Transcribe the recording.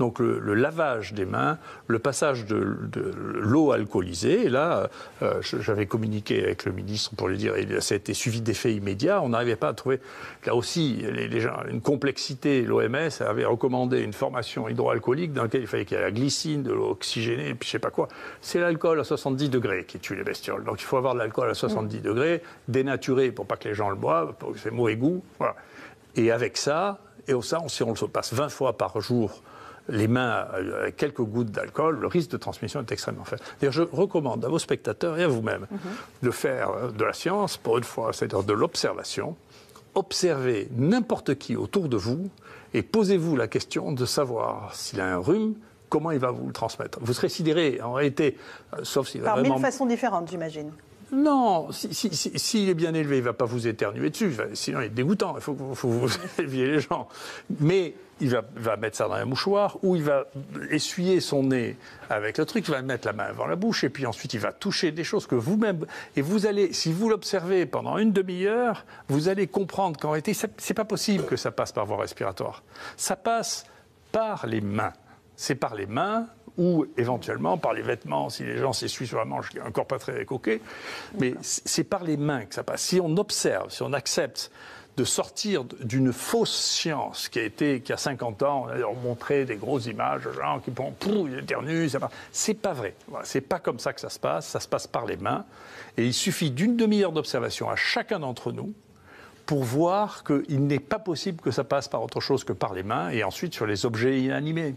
Donc le lavage des mains, le passage de l'eau alcoolisée, et là, j'avais communiqué avec le ministre pour lui dire, et ça a été suivi d'effets immédiats, on n'arrivait pas à trouver, là aussi, les gens, une complexité, l'OMS avait recommandé une formation hydroalcoolique dans laquelle il fallait qu'il y ait la glycine, de l'eau oxygénée, et puis je sais pas quoi. C'est l'alcool à 70 degrés qui tue les bestioles. Donc il faut avoir de l'alcool à 70 degrés, dénaturé pour pas que les gens le boivent, pour que c'est mauvais goût. Voilà. Et avec ça, si on se passe 20 fois par jour les mains avec quelques gouttes d'alcool, le risque de transmission est extrêmement faible. D'ailleurs, je recommande à vos spectateurs et à vous-même de faire de la science, pour une fois, c'est-à-dire de l'observation. Observez n'importe qui autour de vous et posez-vous la question de savoir s'il a un rhume, comment il va vous le transmettre. Vous serez sidéré, en réalité, sauf s'il va par vraiment... mille façons différentes, j'imagine. Non, s'il est bien élevé, il ne va pas vous éternuer dessus. Sinon, il est dégoûtant. Il faut que vous éleviez les gens. Mais il va mettre ça dans un mouchoir ou il va essuyer son nez avec le truc. Il va mettre la main devant la bouche et puis ensuite, il va toucher des choses que vous-même... Et vous allez, si vous l'observez pendant une demi-heure, vous allez comprendre qu'en réalité, ce n'est pas possible que ça passe par voie respiratoire. Ça passe par les mains. C'est par les mains ou éventuellement par les vêtements, si les gens s'essuient sur la manche, qui est encore pas très coquet. Mais c'est par les mains que ça passe. Si on observe, si on accepte de sortir d'une fausse science qui a 50 ans, on a montré des grosses images de gens qui ils éternuent, c'est pas vrai. Voilà, c'est pas comme ça que ça se passe par les mains. Et il suffit d'une demi-heure d'observation à chacun d'entre nous pour voir qu'il n'est pas possible que ça passe par autre chose que par les mains et ensuite sur les objets inanimés.